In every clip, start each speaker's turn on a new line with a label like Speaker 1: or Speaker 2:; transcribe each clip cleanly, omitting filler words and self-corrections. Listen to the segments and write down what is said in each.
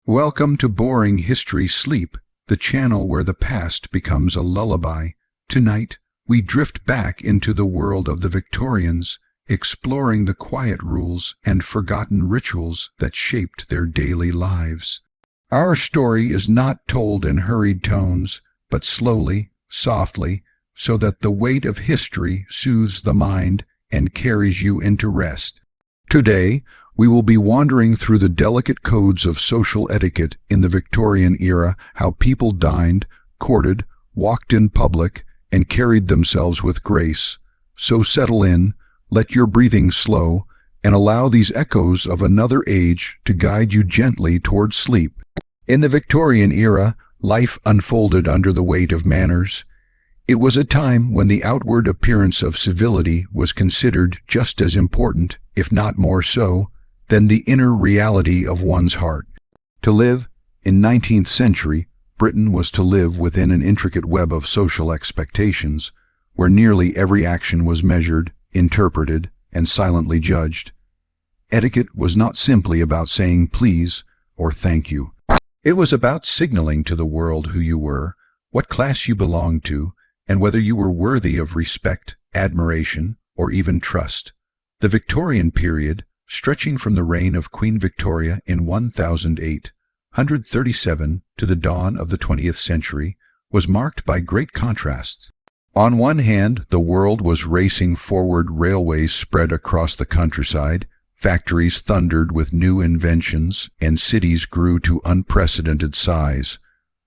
Speaker 1: Welcome to Boring History Sleep, the channel where the past becomes a lullaby. Tonight, we drift back into the world of the Victorians, exploring the quiet rules and forgotten rituals that shaped their daily lives. Our story is not told in hurried tones, but slowly, softly, so that the weight of history soothes the mind and carries you into rest. Today, we will be wandering through the delicate codes of social etiquette in the Victorian era, how people dined, courted, walked in public, and carried themselves with grace. So settle in, let your breathing slow, and allow these echoes of another age to guide you gently toward sleep. In the Victorian era, life unfolded under the weight of manners. It was a time when the outward appearance of civility was considered just as important, if not more so, than the inner reality of one's heart. To live in 19th century, Britain was to live within an intricate web of social expectations, where nearly every action was measured, interpreted, and silently judged. Etiquette was not simply about saying please or thank you. It was about signaling to the world who you were, what class you belonged to, and whether you were worthy of respect, admiration, or even trust. The Victorian period, stretching from the reign of Queen Victoria in 1837 to the dawn of the 20th century, was marked by great contrasts. On one hand, the world was racing forward, railways spread across the countryside, factories thundered with new inventions, and cities grew to unprecedented size.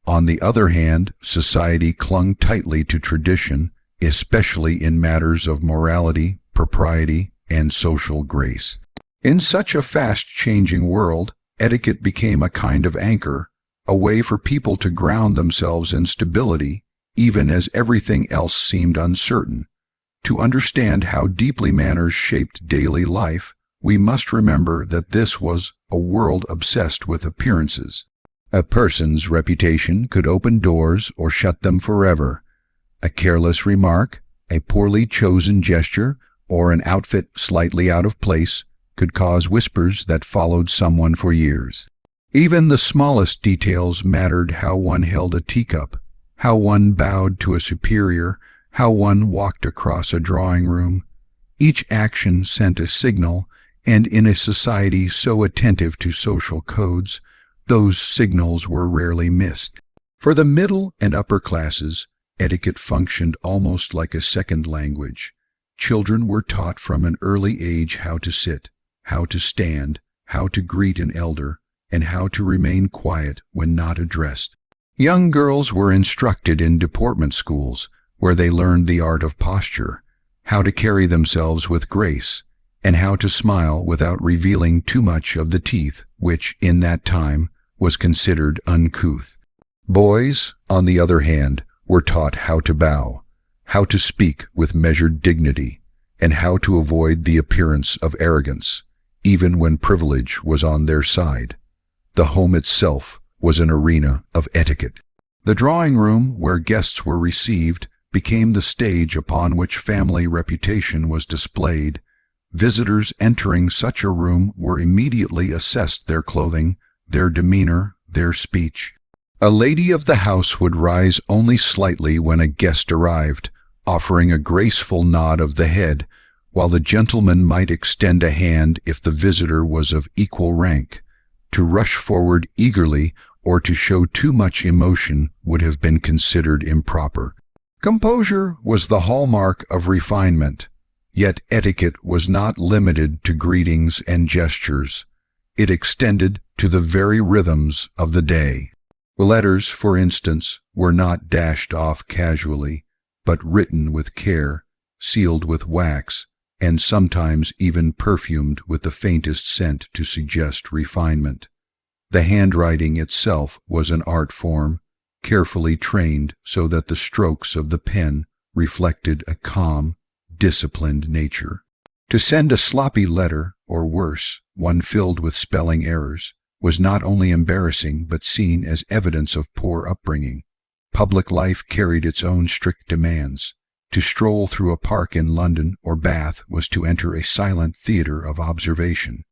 Speaker 1: On the other hand, society clung tightly to tradition, especially in matters of morality, propriety, and social grace. In such a fast-changing world, etiquette became a kind of anchor, a way for people to ground themselves in stability, even as everything else seemed uncertain. To understand how deeply manners shaped daily life, we must remember that this was a world obsessed with appearances. A person's reputation could open doors or shut them forever. A careless remark, a poorly chosen gesture, or an outfit slightly out of place could cause whispers that followed someone for years. Even the smallest details mattered: how one held a teacup, how one bowed to a superior, how one walked across a drawing room. Each action sent a signal, and in a society so attentive to social codes, those signals were rarely missed. For the middle and upper classes, etiquette functioned almost like a second language. Children were taught from an early age how to sit, how to stand, how to greet an elder, and how to remain quiet when not addressed. Young girls were instructed in deportment schools, where they learned the art of posture, how to carry themselves with grace, and how to smile without revealing too much of the teeth, which, in that time, was considered uncouth. Boys, on the other hand, were taught how to bow, how to speak with measured dignity, and how to avoid the appearance of arrogance, even when privilege was on their side. The home itself was an arena of etiquette. The drawing room, where guests were received, became the stage upon which family reputation was displayed. Visitors entering such a room were immediately assessed: their clothing, their demeanor, their speech. A lady of the house would rise only slightly when a guest arrived, offering a graceful nod of the head, while the gentleman might extend a hand if the visitor was of equal rank. To rush forward eagerly or to show too much emotion would have been considered improper. Composure was the hallmark of refinement, yet etiquette was not limited to greetings and gestures. It extended to the very rhythms of the day. Letters, for instance, were not dashed off casually, but written with care, sealed with wax, and sometimes even perfumed with the faintest scent to suggest refinement. The handwriting itself was an art form, carefully trained so that the strokes of the pen reflected a calm, disciplined nature. To send a sloppy letter, or worse, one filled with spelling errors, was not only embarrassing but seen as evidence of poor upbringing. Public life carried its own strict demands. To stroll through a park in London or Bath was to enter a silent theater of observation.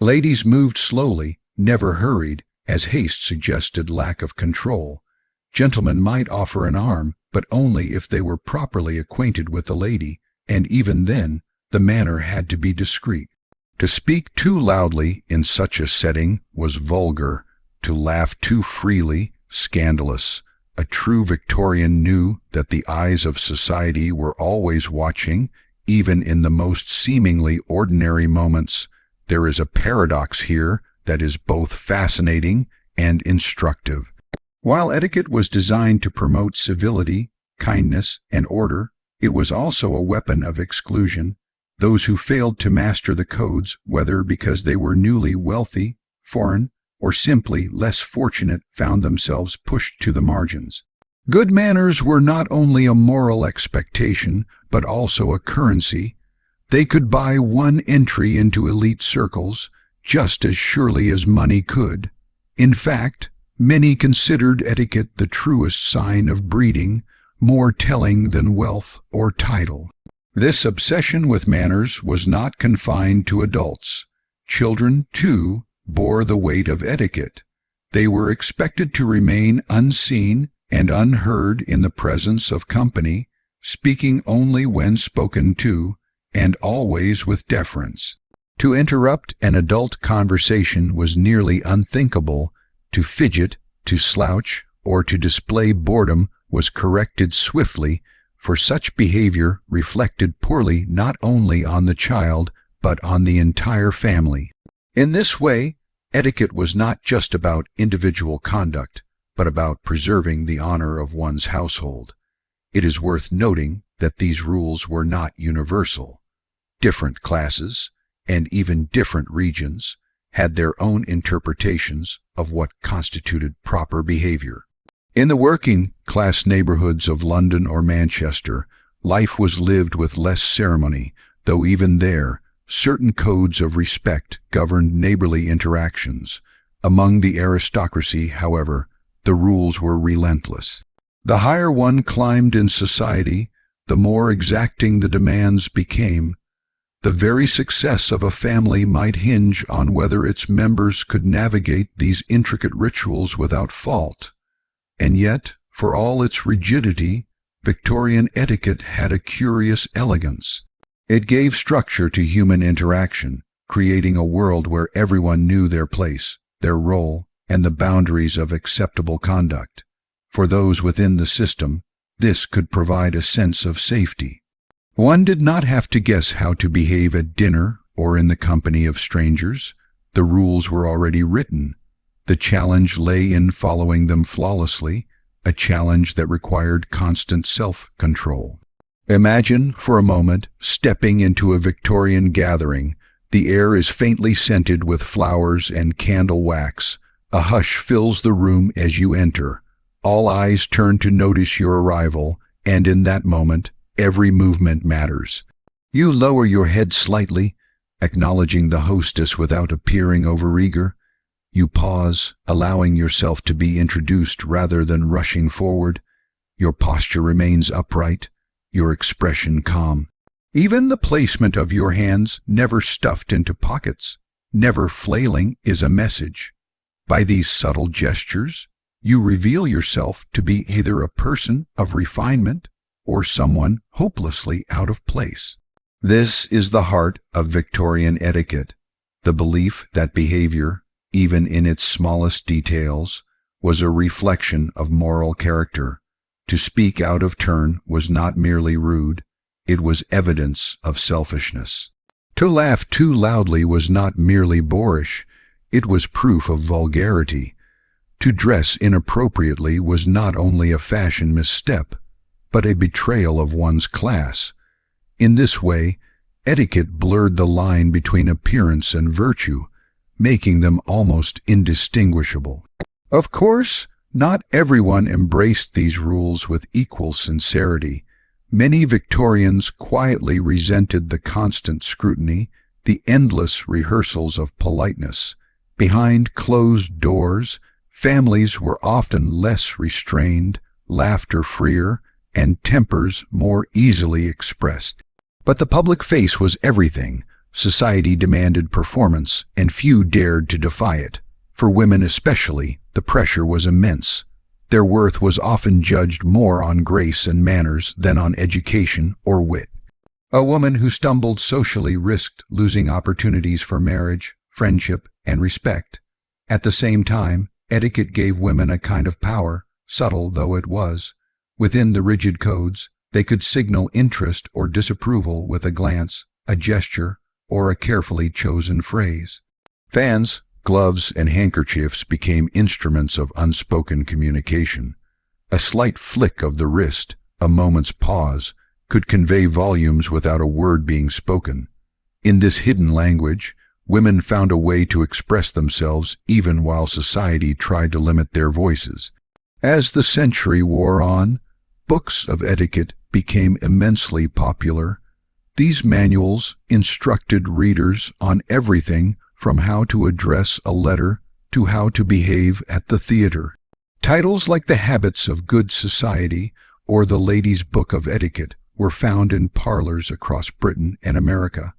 Speaker 1: Ladies moved slowly, never hurried, as haste suggested lack of control. Gentlemen might offer an arm, but only if they were properly acquainted with the lady, and even then, the manner had to be discreet. To speak too loudly in such a setting was vulgar, to laugh too freely, scandalous. A true Victorian knew that the eyes of society were always watching, even in the most seemingly ordinary moments. There is a paradox here that is both fascinating and instructive. While etiquette was designed to promote civility, kindness, and order, it was also a weapon of exclusion. Those who failed to master the codes, whether because they were newly wealthy, foreign, or simply less fortunate, found themselves pushed to the margins. Good manners were not only a moral expectation, but also a currency. They could buy one entry into elite circles just as surely as money could. In fact, many considered etiquette the truest sign of breeding, more telling than wealth or title. This obsession with manners was not confined to adults. Children, too, bore the weight of etiquette. They were expected to remain unseen and unheard in the presence of company, speaking only when spoken to, and always with deference. To interrupt an adult conversation was nearly unthinkable. To fidget, to slouch, or to display boredom was corrected swiftly, for such behavior reflected poorly not only on the child, but on the entire family. In this way, etiquette was not just about individual conduct, but about preserving the honor of one's household. It is worth noting that these rules were not universal. Different classes, and even different regions, had their own interpretations of what constituted proper behavior. In the working-class neighborhoods of London or Manchester, life was lived with less ceremony, though even there, certain codes of respect governed neighborly interactions. Among the aristocracy, however, the rules were relentless. The higher one climbed in society, the more exacting the demands became. The very success of a family might hinge on whether its members could navigate these intricate rituals without fault. And yet, for all its rigidity, Victorian etiquette had a curious elegance. It gave structure to human interaction, creating a world where everyone knew their place, their role, and the boundaries of acceptable conduct. For those within the system, this could provide a sense of safety. One did not have to guess how to behave at dinner or in the company of strangers. The rules were already written. The challenge lay in following them flawlessly, a challenge that required constant self-control. Imagine, for a moment, stepping into a Victorian gathering. The air is faintly scented with flowers and candle wax. A hush fills the room as you enter. All eyes turn to notice your arrival, and in that moment, every movement matters. You lower your head slightly, acknowledging the hostess without appearing overeager. You pause, allowing yourself to be introduced rather than rushing forward. Your posture remains upright, your expression calm. Even the placement of your hands, never stuffed into pockets, never flailing, is a message. By these subtle gestures, you reveal yourself to be either a person of refinement or someone hopelessly out of place. This is the heart of Victorian etiquette, the belief that behavior, even in its smallest details, was a reflection of moral character. To speak out of turn was not merely rude, it was evidence of selfishness. To laugh too loudly was not merely boorish, it was proof of vulgarity. To dress inappropriately was not only a fashion misstep, but a betrayal of one's class. In this way, etiquette blurred the line between appearance and virtue, making them almost indistinguishable. Of course, not everyone embraced these rules with equal sincerity. Many Victorians quietly resented the constant scrutiny, the endless rehearsals of politeness. Behind closed doors, families were often less restrained, laughter freer, and tempers more easily expressed. But the public face was everything. Society demanded performance, and few dared to defy it. For women especially, the pressure was immense. Their worth was often judged more on grace and manners than on education or wit. A woman who stumbled socially risked losing opportunities for marriage, friendship, and respect. At the same time, etiquette gave women a kind of power, subtle though it was. Within the rigid codes, they could signal interest or disapproval with a glance, a gesture, or a carefully chosen phrase. Fans, gloves, and handkerchiefs became instruments of unspoken communication. A slight flick of the wrist, a moment's pause, could convey volumes without a word being spoken. In this hidden language, women found a way to express themselves even while society tried to limit their voices. As the century wore on, books of etiquette became immensely popular. These manuals instructed readers on everything from how to address a letter to how to behave at the theater. Titles like The Habits of Good Society or The Lady's Book of Etiquette were found in parlors across Britain and America,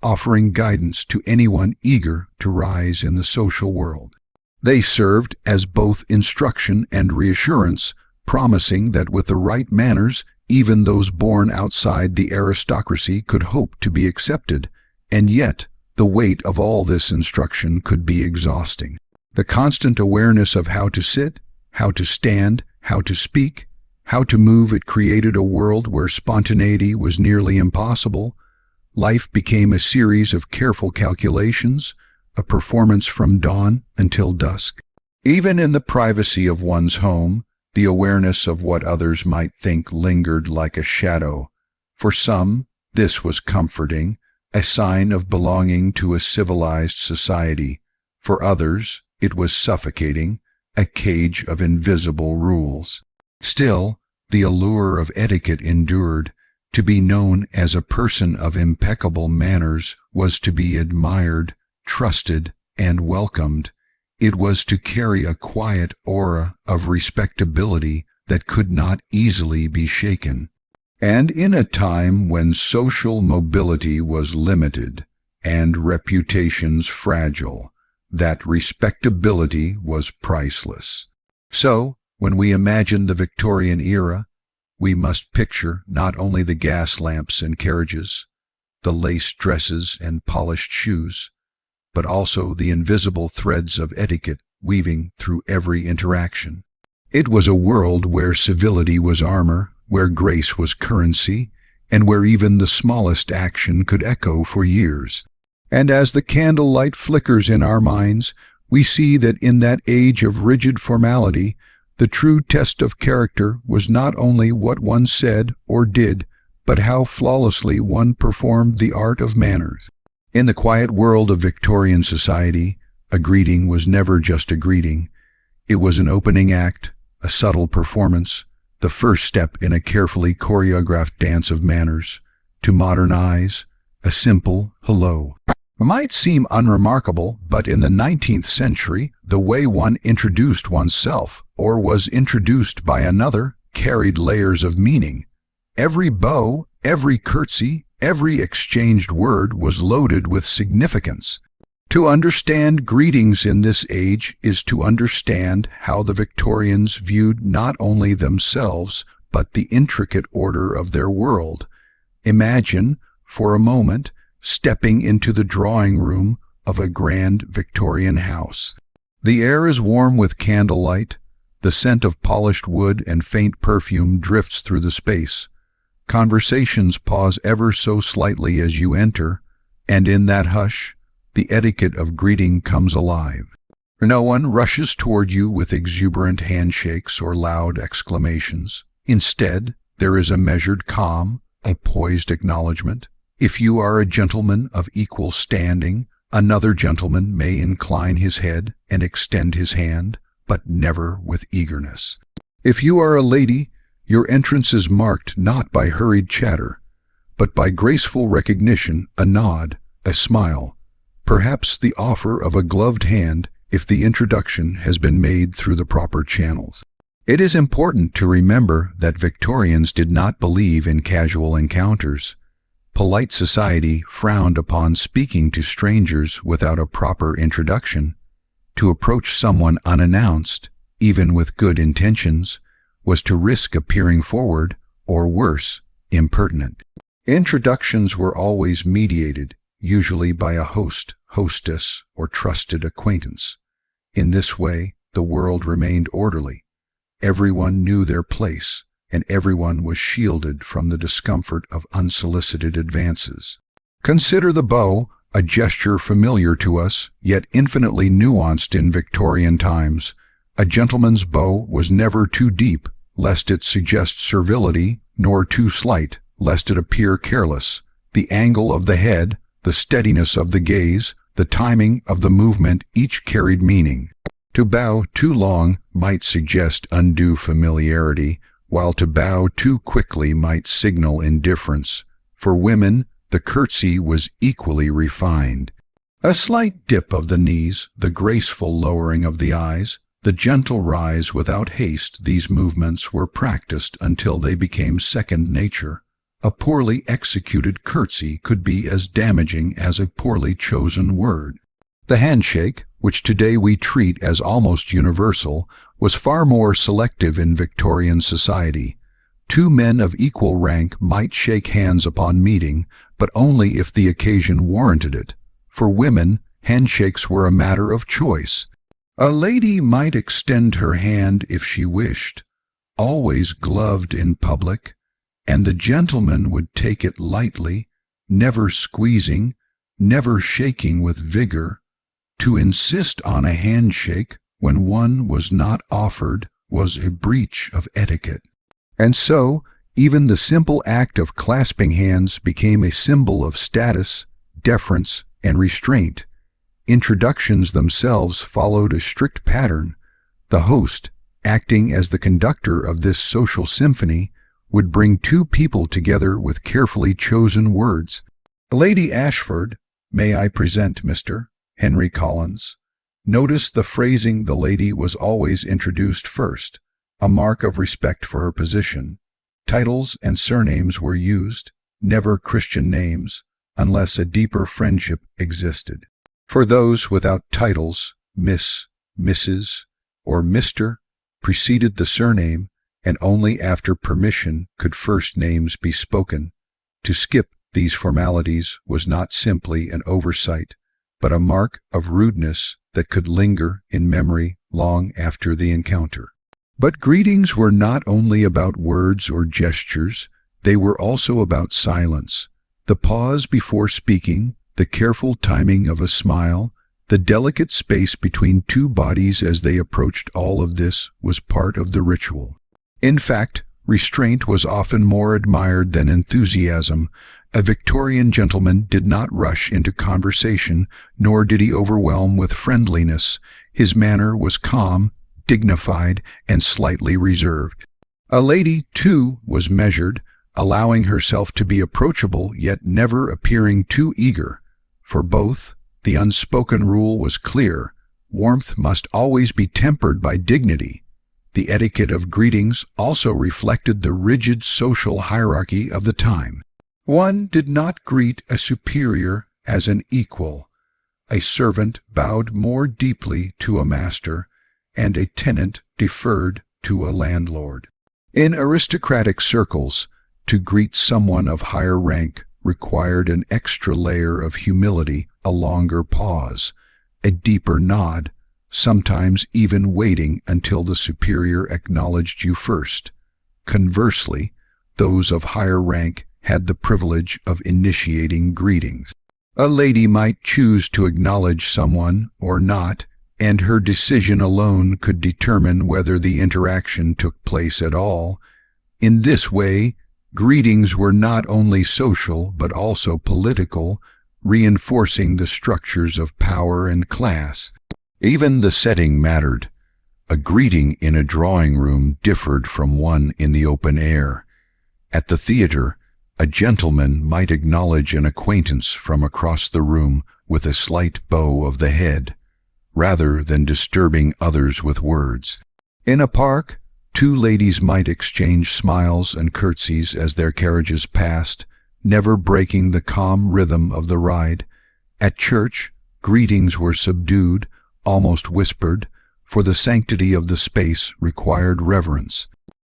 Speaker 1: offering guidance to anyone eager to rise in the social world. They served as both instruction and reassurance, promising that with the right manners, even those born outside the aristocracy could hope to be accepted, and yet the weight of all this instruction could be exhausting. The constant awareness of how to sit, how to stand, how to speak, how to move, it created a world where spontaneity was nearly impossible. Life became a series of careful calculations, a performance from dawn until dusk. Even in the privacy of one's home, the awareness of what others might think lingered like a shadow. For some, this was comforting, a sign of belonging to a civilized society. For others, it was suffocating, a cage of invisible rules. Still, the allure of etiquette endured. To be known as a person of impeccable manners was to be admired, trusted, and welcomed. It was to carry a quiet aura of respectability that could not easily be shaken. And in a time when social mobility was limited and reputations fragile, that respectability was priceless. So, when we imagine the Victorian era, we must picture not only the gas lamps and carriages, the lace dresses and polished shoes, but also the invisible threads of etiquette weaving through every interaction. It was a world where civility was armor, where grace was currency, and where even the smallest action could echo for years. And as the candlelight flickers in our minds, we see that in that age of rigid formality, the true test of character was not only what one said or did, but how flawlessly one performed the art of manners. In the quiet world of Victorian society, a greeting was never just a greeting. It was an opening act, a subtle performance, the first step in a carefully choreographed dance of manners. To modern eyes, a simple hello might seem unremarkable, but in the 19th century, the way one introduced oneself or was introduced by another carried layers of meaning. Every bow, every curtsy, every exchanged word was loaded with significance. To understand greetings in this age is to understand how the Victorians viewed not only themselves, but the intricate order of their world. Imagine, for a moment, stepping into the drawing room of a grand Victorian house. The air is warm with candlelight, the scent of polished wood and faint perfume drifts through the space. Conversations pause ever so slightly as you enter, and in that hush, the etiquette of greeting comes alive. No one rushes toward you with exuberant handshakes or loud exclamations. Instead, there is a measured calm, a poised acknowledgement. If you are a gentleman of equal standing, another gentleman may incline his head and extend his hand, but never with eagerness. If you are a lady, your entrance is marked not by hurried chatter, but by graceful recognition, a nod, a smile, perhaps the offer of a gloved hand if the introduction has been made through the proper channels. It is important to remember that Victorians did not believe in casual encounters. Polite society frowned upon speaking to strangers without a proper introduction. To approach someone unannounced, even with good intentions, was to risk appearing forward, or worse, impertinent. Introductions were always mediated, usually by a host, hostess, or trusted acquaintance. In this way, the world remained orderly. Everyone knew their place, and everyone was shielded from the discomfort of unsolicited advances. Consider the bow, a gesture familiar to us, yet infinitely nuanced in Victorian times. A gentleman's bow was never too deep, lest it suggest servility, nor too slight, lest it appear careless. The angle of the head, the steadiness of the gaze, the timing of the movement each carried meaning. To bow too long might suggest undue familiarity, while to bow too quickly might signal indifference. For women, the curtsy was equally refined. A slight dip of the knees, the graceful lowering of the eyes, the gentle rise without haste, these movements were practiced until they became second nature. A poorly executed curtsy could be as damaging as a poorly chosen word. The handshake, which today we treat as almost universal, was far more selective in Victorian society. Two men of equal rank might shake hands upon meeting, but only if the occasion warranted it. For women, handshakes were a matter of choice. A lady might extend her hand if she wished, always gloved in public, and the gentleman would take it lightly, never squeezing, never shaking with vigor. To insist on a handshake when one was not offered was a breach of etiquette. And so, even the simple act of clasping hands became a symbol of status, deference, and restraint. Introductions themselves followed a strict pattern. The host, acting as the conductor of this social symphony, would bring two people together with carefully chosen words. Lady Ashford, may I present Mr. Henry Collins. Notice the phrasing. The lady was always introduced first, a mark of respect for her position. Titles and surnames were used, never Christian names, unless a deeper friendship existed. For those without titles, Miss, Mrs., or Mr. preceded the surname, and only after permission could first names be spoken. To skip these formalities was not simply an oversight, but a mark of rudeness that could linger in memory long after the encounter. But greetings were not only about words or gestures, they were also about silence. The pause before speaking, the careful timing of a smile, the delicate space between two bodies as they approached, all of this was part of the ritual. In fact, restraint was often more admired than enthusiasm. A Victorian gentleman did not rush into conversation, nor did he overwhelm with friendliness. His manner was calm, dignified, and slightly reserved. A lady, too, was measured, allowing herself to be approachable, yet never appearing too eager. For both, the unspoken rule was clear: warmth must always be tempered by dignity. The etiquette of greetings also reflected the rigid social hierarchy of the time. One did not greet a superior as an equal. A servant bowed more deeply to a master, and a tenant deferred to a landlord. In aristocratic circles, to greet someone of higher rank required an extra layer of humility, a longer pause, a deeper nod, sometimes even waiting until the superior acknowledged you first. Conversely, those of higher rank had the privilege of initiating greetings. A lady might choose to acknowledge someone or not, and her decision alone could determine whether the interaction took place at all. In this way, greetings were not only social but also political, reinforcing the structures of power and class. Even the setting mattered. A greeting in a drawing room differed from one in the open air. At the theater, a gentleman might acknowledge an acquaintance from across the room with a slight bow of the head, rather than disturbing others with words. In a park, two ladies might exchange smiles and curtsies as their carriages passed, never breaking the calm rhythm of the ride. At church, greetings were subdued, almost whispered, for the sanctity of the space required reverence.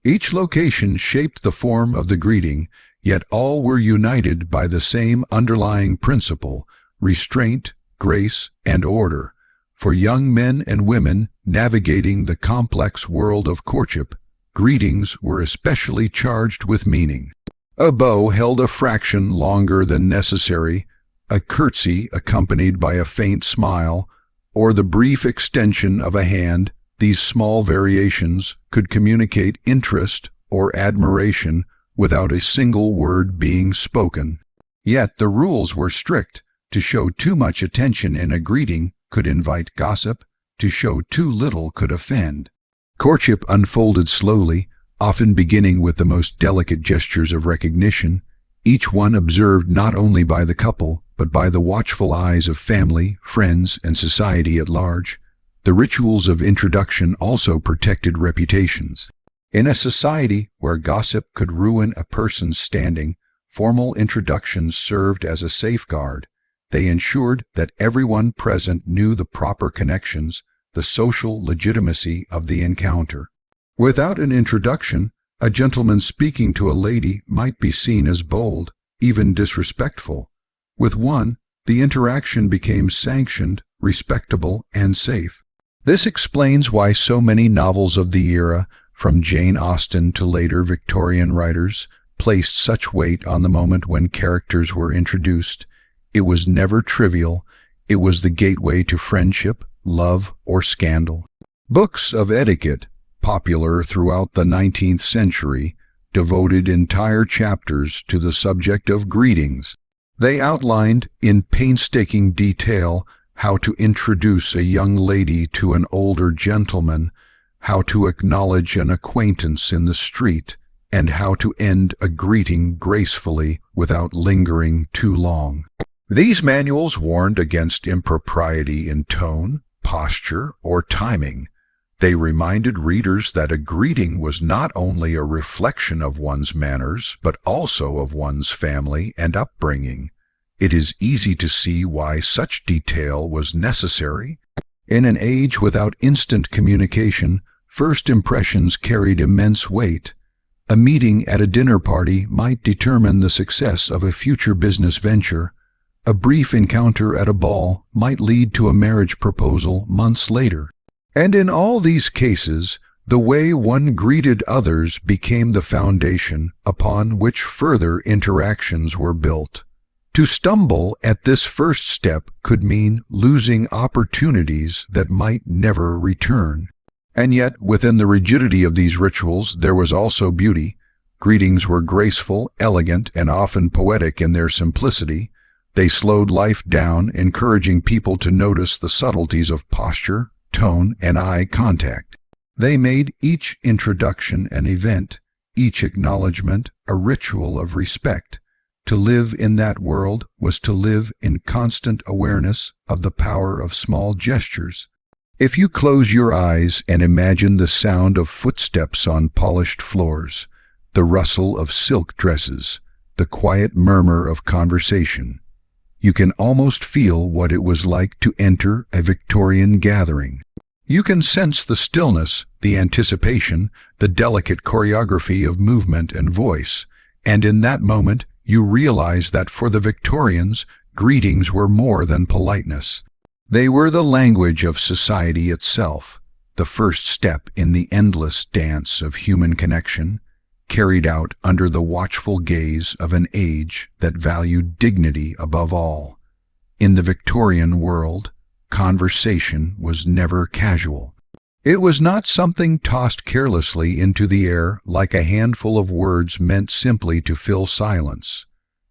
Speaker 1: Each location shaped the form of the greeting, yet all were united by the same underlying principle: restraint, grace, and order. For young men and women navigating the complex world of courtship, greetings were especially charged with meaning. A bow held a fraction longer than necessary, a curtsy accompanied by a faint smile, or the brief extension of a hand. These small variations could communicate interest or admiration without a single word being spoken. Yet the rules were strict. To show too much attention in a greeting could invite gossip. To show too little could offend. Courtship unfolded slowly, often beginning with the most delicate gestures of recognition, each one observed not only by the couple, but by the watchful eyes of family, friends, and society at large. The rituals of introduction also protected reputations. In a society where gossip could ruin a person's standing, formal introductions served as a safeguard. They ensured that everyone present knew the proper connections, the social legitimacy of the encounter. Without an introduction, a gentleman speaking to a lady might be seen as bold, even disrespectful. With one, the interaction became sanctioned, respectable, and safe. This explains why so many novels of the era, from Jane Austen to later Victorian writers, placed such weight on the moment when characters were introduced. It was never trivial. It was the gateway to friendship, love, or scandal. Books of etiquette, popular throughout the 19th century, devoted entire chapters to the subject of greetings. They outlined in painstaking detail how to introduce a young lady to an older gentleman, how to acknowledge an acquaintance in the street, and how to end a greeting gracefully without lingering too long. These manuals warned against impropriety in tone, posture, or timing. They reminded readers that a greeting was not only a reflection of one's manners, but also of one's family and upbringing. It is easy to see why such detail was necessary. In an age without instant communication, first impressions carried immense weight. A meeting at a dinner party might determine the success of a future business venture. A brief encounter at a ball might lead to a marriage proposal months later. And in all these cases, the way one greeted others became the foundation upon which further interactions were built. To stumble at this first step could mean losing opportunities that might never return. And yet, within the rigidity of these rituals, there was also beauty. Greetings were graceful, elegant, and often poetic in their simplicity. They slowed life down, encouraging people to notice the subtleties of posture, tone, and eye contact. They made each introduction an event, each acknowledgement a ritual of respect. To live in that world was to live in constant awareness of the power of small gestures. If you close your eyes and imagine the sound of footsteps on polished floors, the rustle of silk dresses, the quiet murmur of conversation, you can almost feel what it was like to enter a Victorian gathering. You can sense the stillness, the anticipation, the delicate choreography of movement and voice, and in that moment you realize that for the Victorians, greetings were more than politeness. They were the language of society itself, the first step in the endless dance of human connection, carried out under the watchful gaze of an age that valued dignity above all. In the Victorian world, conversation was never casual. It was not something tossed carelessly into the air like a handful of words meant simply to fill silence.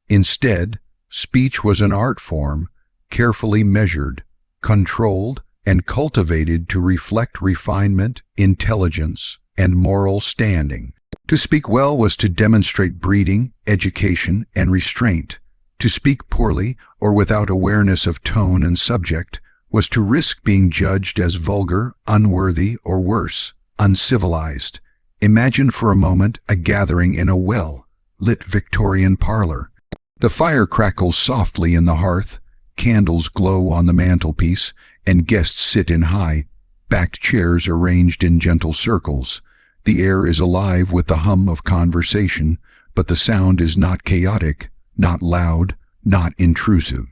Speaker 1: Instead, speech was an art form, carefully measured, controlled, and cultivated to reflect refinement, intelligence, and moral standing. To speak well was to demonstrate breeding, education, and restraint. To speak poorly, or without awareness of tone and subject, was to risk being judged as vulgar, unworthy, or worse, uncivilized. Imagine for a moment a gathering in a well-lit Victorian parlor. The fire crackles softly in the hearth, candles glow on the mantelpiece, and guests sit in high-backed chairs arranged in gentle circles. The air is alive with the hum of conversation, but the sound is not chaotic, not loud, not intrusive.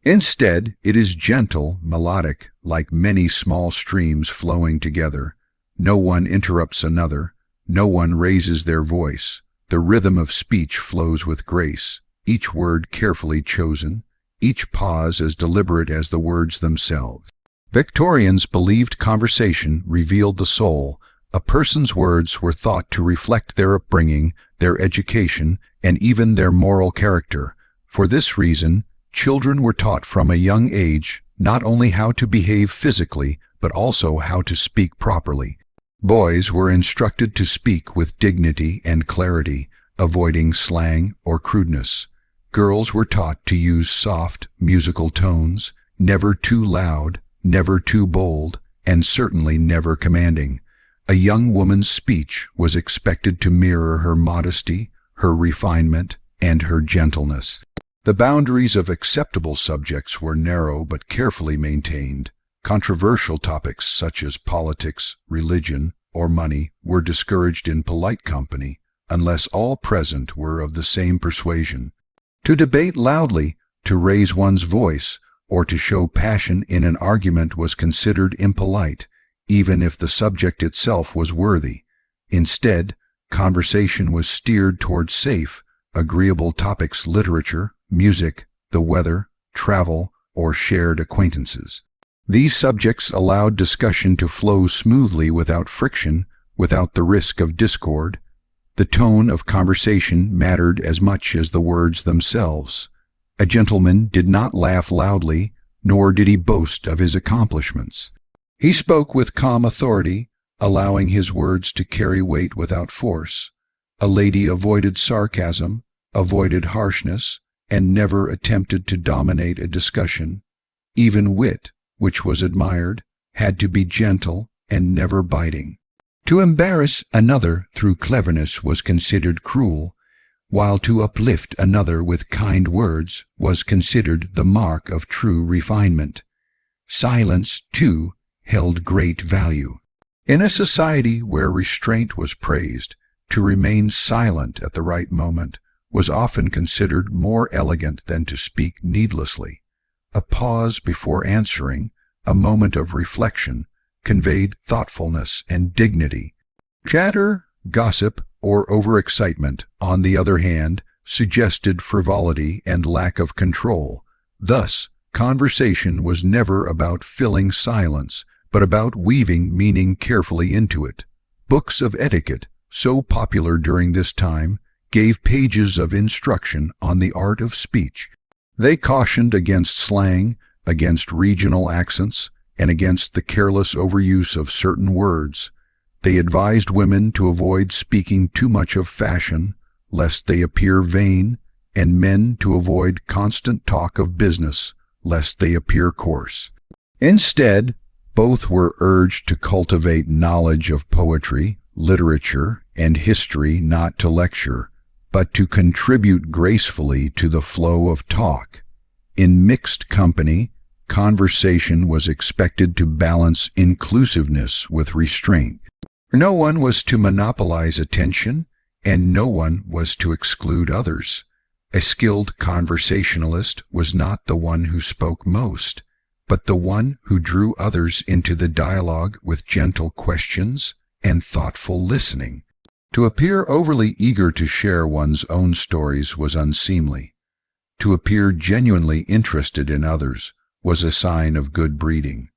Speaker 1: Instead, it is gentle, melodic, like many small streams flowing together. No one interrupts another. No one raises their voice. The rhythm of speech flows with grace, each word carefully chosen, each pause as deliberate as the words themselves. Victorians believed conversation revealed the soul. A person's words were thought to reflect their upbringing, their education, and even their moral character. For this reason, children were taught from a young age not only how to behave physically, but also how to speak properly. Boys were instructed to speak with dignity and clarity, avoiding slang or crudeness. Girls were taught to use soft, musical tones, never too loud, never too bold, and certainly never commanding. A young woman's speech was expected to mirror her modesty, her refinement, and her gentleness. The boundaries of acceptable subjects were narrow but carefully maintained. Controversial topics such as politics, religion, or money were discouraged in polite company, unless all present were of the same persuasion. To debate loudly, to raise one's voice, or to show passion in an argument was considered impolite, even if the subject itself was worthy. Instead, conversation was steered towards safe, agreeable topics: literature, music, the weather, travel, or shared acquaintances. These subjects allowed discussion to flow smoothly without friction, without the risk of discord. The tone of conversation mattered as much as the words themselves. A gentleman did not laugh loudly, nor did he boast of his accomplishments. He spoke with calm authority, allowing his words to carry weight without force. A lady avoided sarcasm, avoided harshness, and never attempted to dominate a discussion. Even wit, which was admired, had to be gentle and never biting. To embarrass another through cleverness was considered cruel, while to uplift another with kind words was considered the mark of true refinement. Silence, too, held great value. In a society where restraint was praised, to remain silent at the right moment was often considered more elegant than to speak needlessly. A pause before answering, a moment of reflection, conveyed thoughtfulness and dignity. Chatter, gossip, or overexcitement, on the other hand, suggested frivolity and lack of control. Thus, conversation was never about filling silence, but about weaving meaning carefully into it. Books of etiquette, so popular during this time, gave pages of instruction on the art of speech. They cautioned against slang, against regional accents, and against the careless overuse of certain words. They advised women to avoid speaking too much of fashion, lest they appear vain, and men to avoid constant talk of business, lest they appear coarse. Instead, both were urged to cultivate knowledge of poetry, literature, and history, not to lecture, but to contribute gracefully to the flow of talk. In mixed company, conversation was expected to balance inclusiveness with restraint. No one was to monopolize attention, and no one was to exclude others. A skilled conversationalist was not the one who spoke most, but the one who drew others into the dialogue with gentle questions and thoughtful listening. To appear overly eager to share one's own stories was unseemly. To appear genuinely interested in others was a sign of good breeding.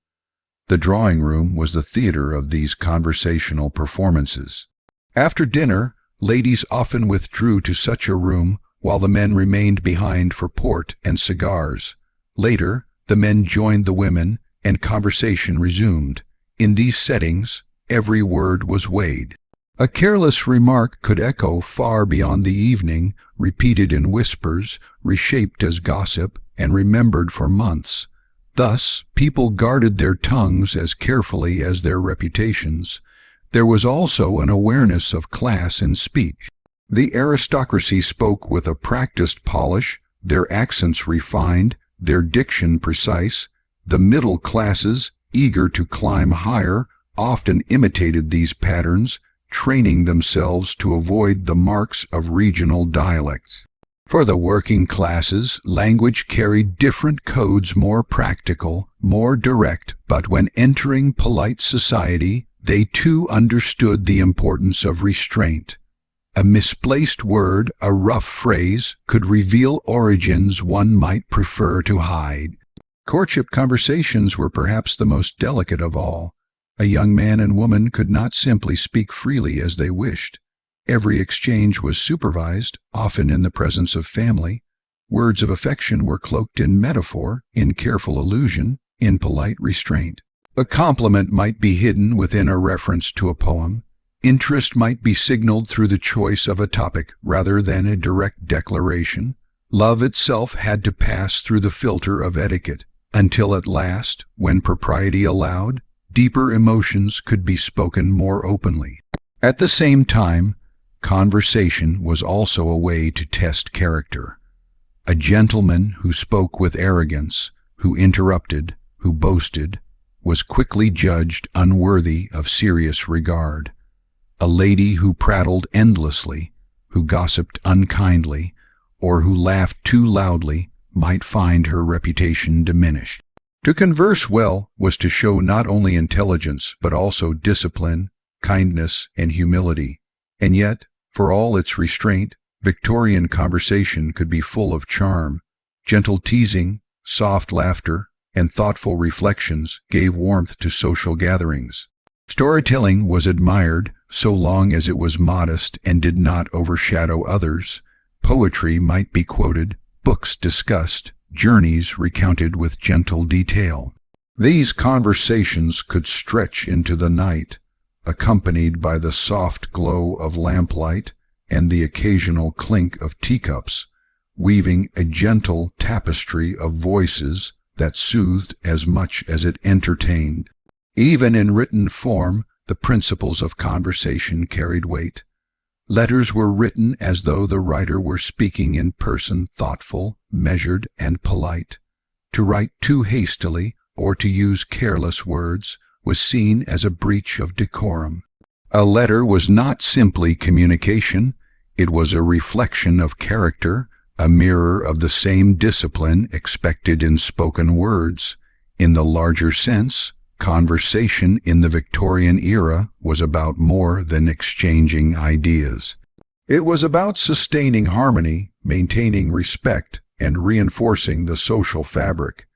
Speaker 1: The drawing room was the theater of these conversational performances. After dinner, ladies often withdrew to such a room while the men remained behind for port and cigars. Later, the men joined the women and conversation resumed. In these settings, every word was weighed. A careless remark could echo far beyond the evening, repeated in whispers, reshaped as gossip, and remembered for months. Thus, people guarded their tongues as carefully as their reputations. There was also an awareness of class in speech. The aristocracy spoke with a practiced polish, their accents refined, their diction precise. The middle classes, eager to climb higher, often imitated these patterns, training themselves to avoid the marks of regional dialects. For the working classes, language carried different codes, more practical, more direct, but when entering polite society, they too understood the importance of restraint. A misplaced word, a rough phrase, could reveal origins one might prefer to hide. Courtship conversations were perhaps the most delicate of all. A young man and woman could not simply speak freely as they wished. Every exchange was supervised, often in the presence of family. Words of affection were cloaked in metaphor, in careful allusion, in polite restraint. A compliment might be hidden within a reference to a poem. Interest might be signaled through the choice of a topic rather than a direct declaration. Love itself had to pass through the filter of etiquette, until at last, when propriety allowed, deeper emotions could be spoken more openly. At the same time, conversation was also a way to test character. A gentleman who spoke with arrogance, who interrupted, who boasted, was quickly judged unworthy of serious regard. A lady who prattled endlessly, who gossiped unkindly, or who laughed too loudly might find her reputation diminished. To converse well was to show not only intelligence but also discipline, kindness, and humility. And yet, for all its restraint, Victorian conversation could be full of charm. Gentle teasing, soft laughter, and thoughtful reflections gave warmth to social gatherings. Storytelling was admired so long as it was modest and did not overshadow others. Poetry might be quoted, books discussed, journeys recounted with gentle detail. These conversations could stretch into the night, accompanied by the soft glow of lamplight and the occasional clink of teacups, weaving a gentle tapestry of voices that soothed as much as it entertained. Even in written form, the principles of conversation carried weight. Letters were written as though the writer were speaking in person, thoughtful, measured, and polite. To write too hastily or to use careless words was seen as a breach of decorum. A letter was not simply communication, it was a reflection of character, a mirror of the same discipline expected in spoken words. In the larger sense, conversation in the Victorian era was about more than exchanging ideas. It was about sustaining harmony, maintaining respect, and reinforcing the social fabric.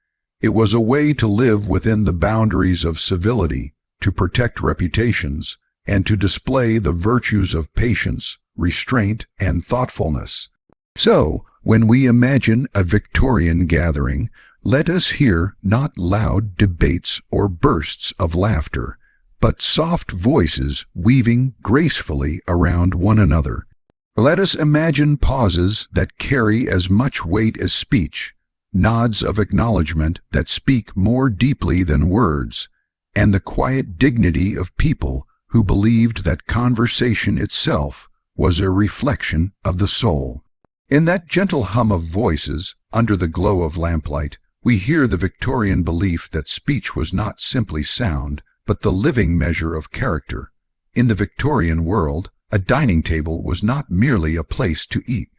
Speaker 1: It was a way to live within the boundaries of civility, to protect reputations, and to display the virtues of patience, restraint, and thoughtfulness. So, when we imagine a Victorian gathering, let us hear not loud debates or bursts of laughter, but soft voices weaving gracefully around one another. Let us imagine pauses that carry as much weight as speech, nods of acknowledgement that speak more deeply than words, and the quiet dignity of people who believed that conversation itself was a reflection of the soul. In that gentle hum of voices, under the glow of lamplight, we hear the Victorian belief that speech was not simply sound, but the living measure of character. In the Victorian world, a dining table was not merely a place to eat.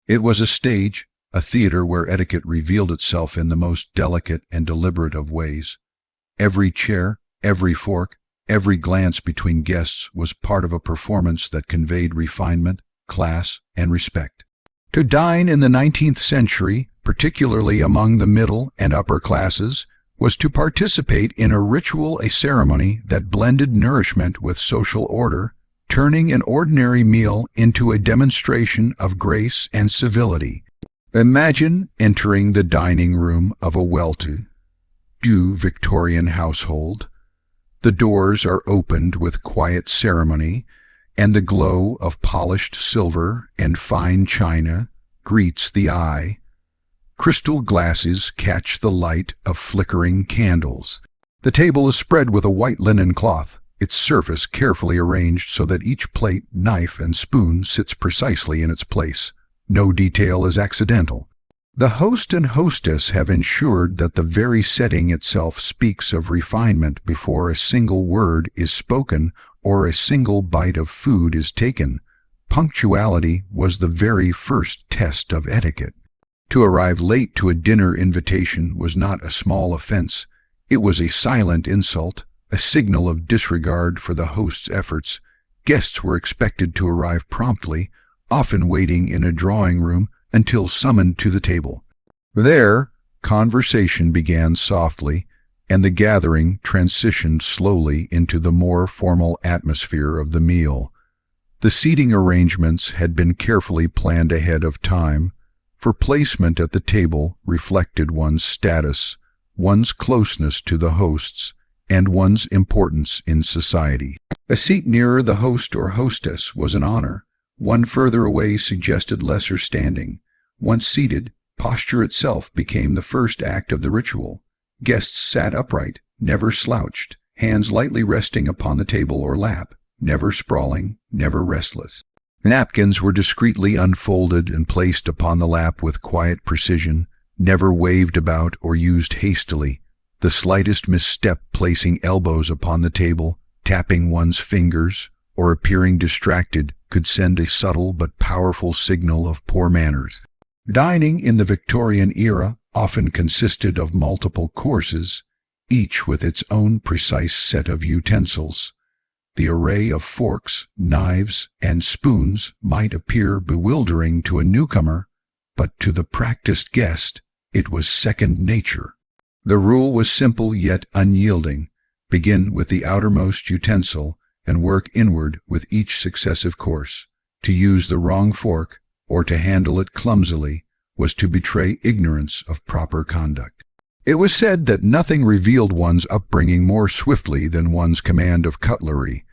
Speaker 1: It was a stage, a theater where etiquette revealed itself in the most delicate and deliberate of ways. Every chair, every fork, every glance between guests was part of a performance that conveyed refinement, class, and respect. To dine in the 19th century, particularly among the middle and upper classes, was to participate in a ritual, a ceremony that blended nourishment with social order, turning an ordinary meal into a demonstration of grace and civility. Imagine entering the dining room of a well-to-do Victorian household. The doors are opened with quiet ceremony, and the glow of polished silver and fine china greets the eye. Crystal glasses catch the light of flickering candles. The table is spread with a white linen cloth, its surface carefully arranged so that each plate, knife, and spoon sits precisely in its place. No detail is accidental. The host and hostess have ensured that the very setting itself speaks of refinement before a single word is spoken or a single bite of food is taken. Punctuality was the very first test of etiquette. To arrive late to a dinner invitation was not a small offense. It was a silent insult, a signal of disregard for the host's efforts. Guests were expected to arrive promptly, often waiting in a drawing room until summoned to the table. There, conversation began softly, and the gathering transitioned slowly into the more formal atmosphere of the meal. The seating arrangements had been carefully planned ahead of time, for placement at the table reflected one's status, one's closeness to the hosts, and one's importance in society. A seat nearer the host or hostess was an honor. One further away suggested lesser standing. Once seated, posture itself became the first act of the ritual. Guests sat upright, never slouched, hands lightly resting upon the table or lap, never sprawling, never restless. Napkins were discreetly unfolded and placed upon the lap with quiet precision, never waved about or used hastily. The slightest misstep, placing elbows upon the table, tapping one's fingers, or appearing distracted, could send a subtle but powerful signal of poor manners. Dining in the Victorian era often consisted of multiple courses, each with its own precise set of utensils. The array of forks, knives, and spoons might appear bewildering to a newcomer, but to the practiced guest it was second nature. The rule was simple yet unyielding. Begin with the outermost utensil and work inward with each successive course. To use the wrong fork, or to handle it clumsily, was to betray ignorance of proper conduct. It was said that nothing revealed one's upbringing more swiftly than one's command of cutlery.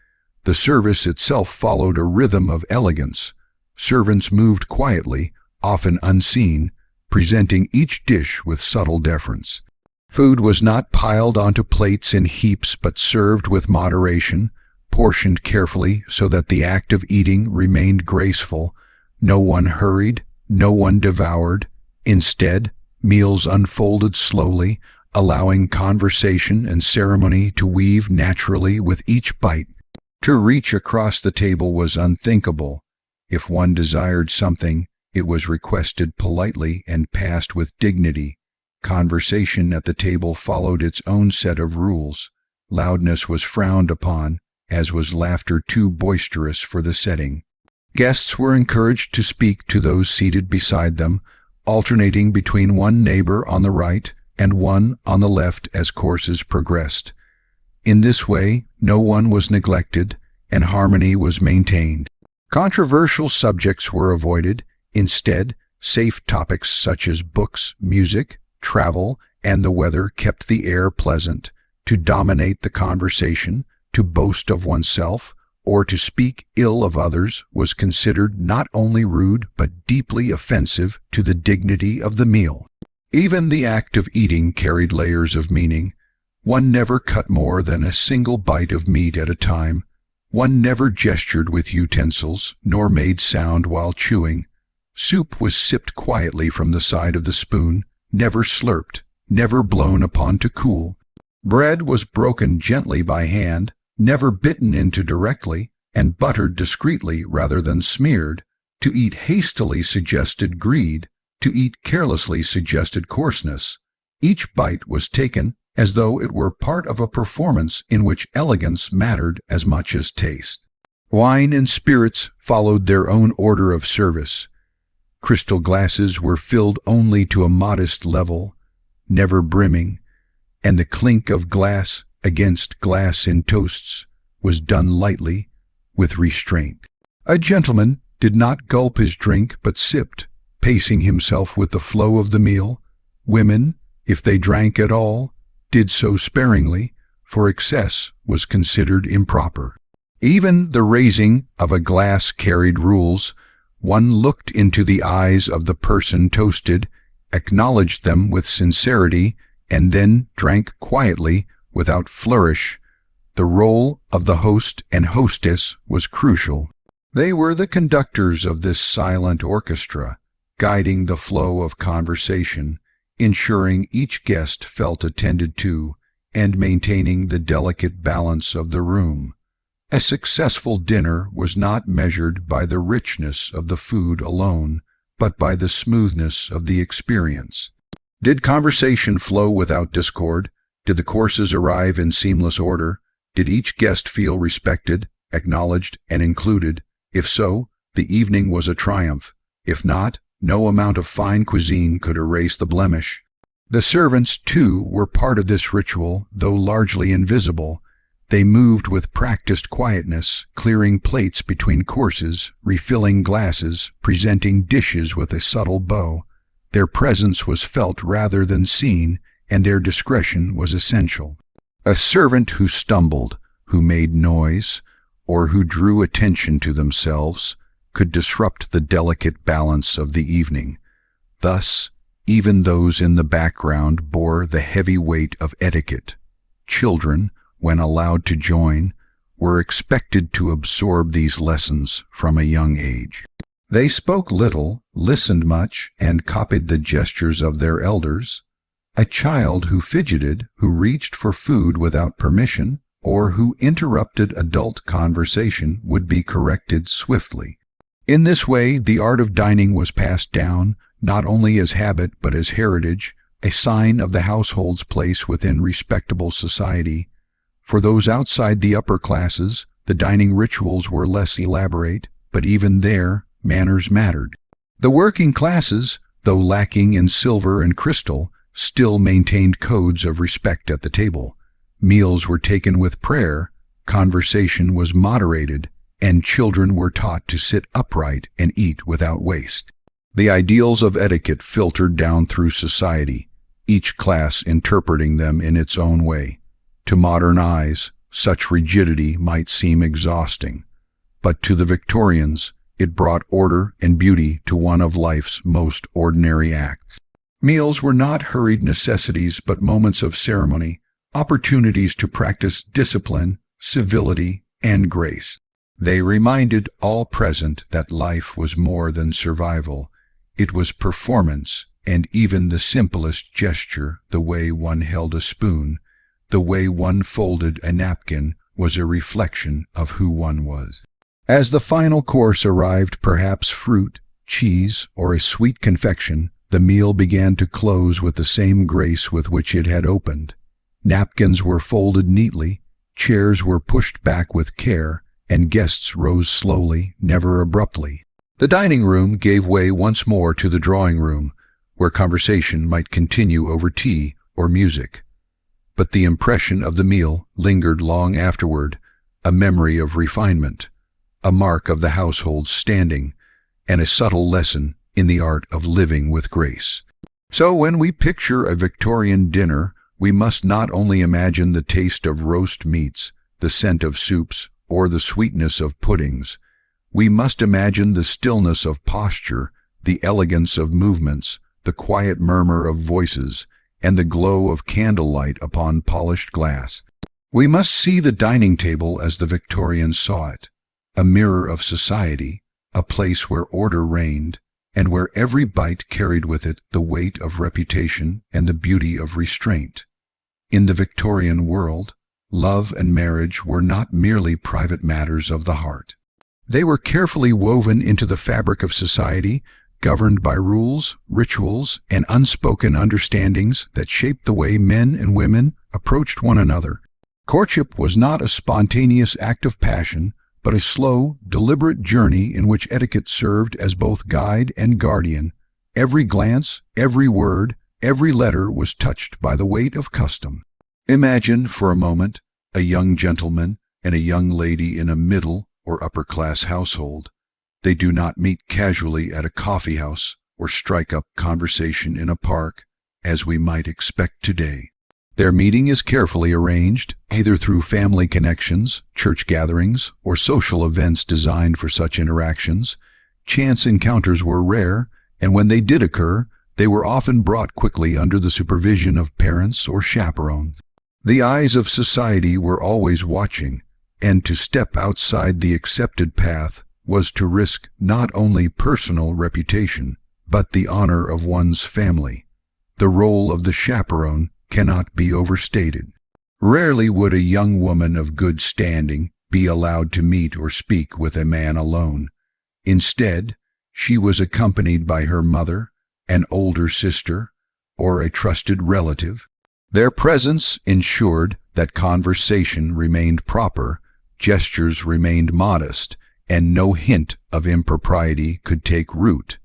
Speaker 1: The service itself followed a rhythm of elegance. Servants moved quietly, often unseen, presenting each dish with subtle deference. Food was not piled onto plates in heaps but served with moderation, portioned carefully so that the act of eating remained graceful. No one hurried, no one devoured. Instead, meals unfolded slowly, allowing conversation and ceremony to weave naturally with each bite. To reach across the table was unthinkable. If one desired something, it was requested politely and passed with dignity. Conversation at the table followed its own set of rules. Loudness was frowned upon, as was laughter too boisterous for the setting. Guests were encouraged to speak to those seated beside them, alternating between one neighbor on the right and one on the left as courses progressed. In this way, no one was neglected, and harmony was maintained. Controversial subjects were avoided. Instead, safe topics such as books, music, travel, and the weather kept the air pleasant. To dominate the conversation, to boast of oneself, or to speak ill of others was considered not only rude but deeply offensive to the dignity of the meal. Even the act of eating carried layers of meaning. One never cut more than a single bite of meat at a time. One never gestured with utensils, nor made sound while chewing. Soup was sipped quietly from the side of the spoon, never slurped, never blown upon to cool. Bread was broken gently by hand, never bitten into directly, and buttered discreetly rather than smeared. To eat hastily suggested greed, to eat carelessly suggested coarseness. Each bite was taken as though it were part of a performance in which elegance mattered as much as taste. Wine and spirits followed their own order of service. Crystal glasses were filled only to a modest level, never brimming, and the clink of glass against glass in toasts was done lightly, with restraint. A gentleman did not gulp his drink but sipped, pacing himself with the flow of the meal. Women, if they drank at all, did so sparingly, for excess was considered improper. Even the raising of a glass carried rules. One looked into the eyes of the person toasted, acknowledged them with sincerity, and then drank quietly, without flourish. The role of the host and hostess was crucial. They were the conductors of this silent orchestra. guiding the flow of conversation, ensuring each guest felt attended to, and maintaining the delicate balance of the room. A successful dinner was not measured by the richness of the food alone, but by the smoothness of the experience. Did conversation flow without discord? Did the courses arrive in seamless order? Did each guest feel respected, acknowledged, and included? If so, the evening was a triumph. If not, no amount of fine cuisine could erase the blemish. The servants, too, were part of this ritual, though largely invisible. They moved with practiced quietness, clearing plates between courses, refilling glasses, presenting dishes with a subtle bow. Their presence was felt rather than seen, and their discretion was essential. A servant who stumbled, who made noise, or who drew attention to themselves could disrupt the delicate balance of the evening. Thus, even those in the background bore the heavy weight of etiquette. Children, when allowed to join, were expected to absorb these lessons from a young age. They spoke little, listened much, and copied the gestures of their elders. A child who fidgeted, who reached for food without permission, or who interrupted adult conversation would be corrected swiftly. In this way, the art of dining was passed down, not only as habit but as heritage, a sign of the household's place within respectable society. For those outside the upper classes, the dining rituals were less elaborate, but even there, manners mattered. The working classes, though lacking in silver and crystal, still maintained codes of respect at the table. Meals were taken with prayer, conversation was moderated, and children were taught to sit upright and eat without waste. The ideals of etiquette filtered down through society, each class interpreting them in its own way. To modern eyes, such rigidity might seem exhausting, but to the Victorians, it brought order and beauty to one of life's most ordinary acts. Meals were not hurried necessities but moments of ceremony, opportunities to practice discipline, civility, and grace. They reminded all present that life was more than survival. It was performance, and even the simplest gesture, the way one held a spoon, the way one folded a napkin, was a reflection of who one was. As the final course arrived, perhaps fruit, cheese, or a sweet confection, the meal began to close with the same grace with which it had opened. Napkins were folded neatly, chairs were pushed back with care, and guests rose slowly, never abruptly. The dining room gave way once more to the drawing room, where conversation might continue over tea or music. But the impression of the meal lingered long afterward, a memory of refinement, a mark of the household's standing, and a subtle lesson in the art of living with grace. So when we picture a Victorian dinner, we must not only imagine the taste of roast meats, the scent of soups, or the sweetness of puddings. We must imagine the stillness of posture, the elegance of movements, the quiet murmur of voices, and the glow of candlelight upon polished glass. We must see the dining table as the Victorians saw it, a mirror of society, a place where order reigned, and where every bite carried with it the weight of reputation and the beauty of restraint. In the Victorian world, love and marriage were not merely private matters of the heart. They were carefully woven into the fabric of society, governed by rules, rituals, and unspoken understandings that shaped the way men and women approached one another. Courtship was not a spontaneous act of passion, but a slow, deliberate journey in which etiquette served as both guide and guardian. Every glance, every word, every letter was touched by the weight of custom. Imagine, for a moment, a young gentleman and a young lady in a middle or upper-class household. They do not meet casually at a coffee house or strike up conversation in a park, as we might expect today. Their meeting is carefully arranged, either through family connections, church gatherings, or social events designed for such interactions. Chance encounters were rare, and when they did occur, they were often brought quickly under the supervision of parents or chaperones. The eyes of society were always watching, and to step outside the accepted path was to risk not only personal reputation, but the honor of one's family. The role of the chaperone cannot be overstated. Rarely would a young woman of good standing be allowed to meet or speak with a man alone. Instead, she was accompanied by her mother, an older sister, or a trusted relative. Their presence ensured that conversation remained proper, gestures remained modest, and no hint of impropriety could take root.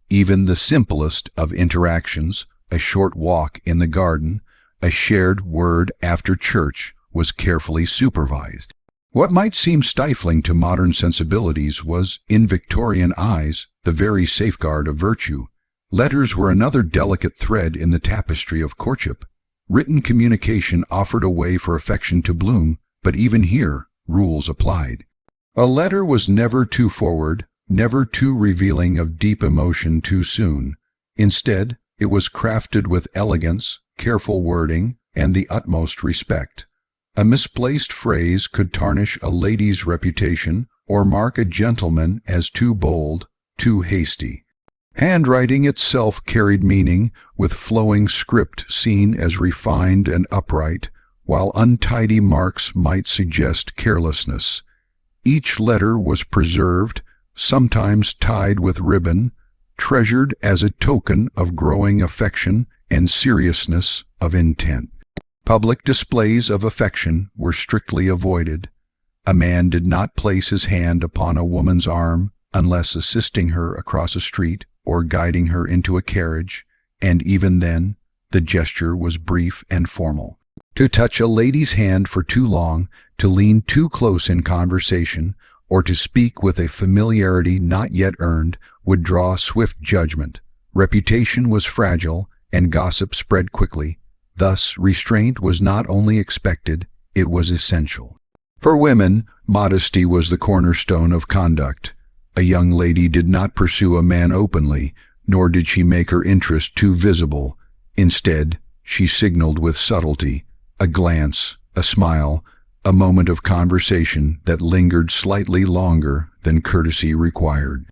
Speaker 1: Even the simplest of interactions, a short walk in the garden, a shared word after church, was carefully supervised. What might seem stifling to modern sensibilities was, in Victorian eyes, the very safeguard of virtue. Letters were another delicate thread in the tapestry of courtship. Written communication offered a way for affection to bloom, but even here, rules applied. A letter was never too forward, never too revealing of deep emotion too soon. Instead, it was crafted with elegance, careful wording, and the utmost respect. A misplaced phrase could tarnish a lady's reputation or mark a gentleman as too bold, too hasty. Handwriting itself carried meaning, with flowing script seen as refined and upright, while untidy marks might suggest carelessness. Each letter was preserved, sometimes tied with ribbon, treasured as a token of growing affection and seriousness of intent. Public displays of affection were strictly avoided. A man did not place his hand upon a woman's arm unless assisting her across a street or guiding her into a carriage, and even then, the gesture was brief and formal. To touch a lady's hand for too long, to lean too close in conversation, or to speak with a familiarity not yet earned would draw swift judgment. Reputation was fragile, and gossip spread quickly. Thus, restraint was not only expected, it was essential. For women, modesty was the cornerstone of conduct. A young lady did not pursue a man openly, nor did she make her interest too visible. Instead, she signaled with subtlety, a glance, a smile, a moment of conversation that lingered slightly longer than courtesy required.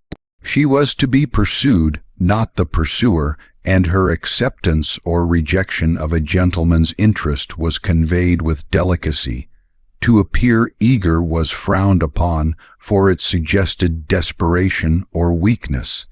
Speaker 1: She was to be pursued, not the pursuer, and her acceptance or rejection of a gentleman's interest was conveyed with delicacy. To appear eager was frowned upon, for it suggested desperation or weakness.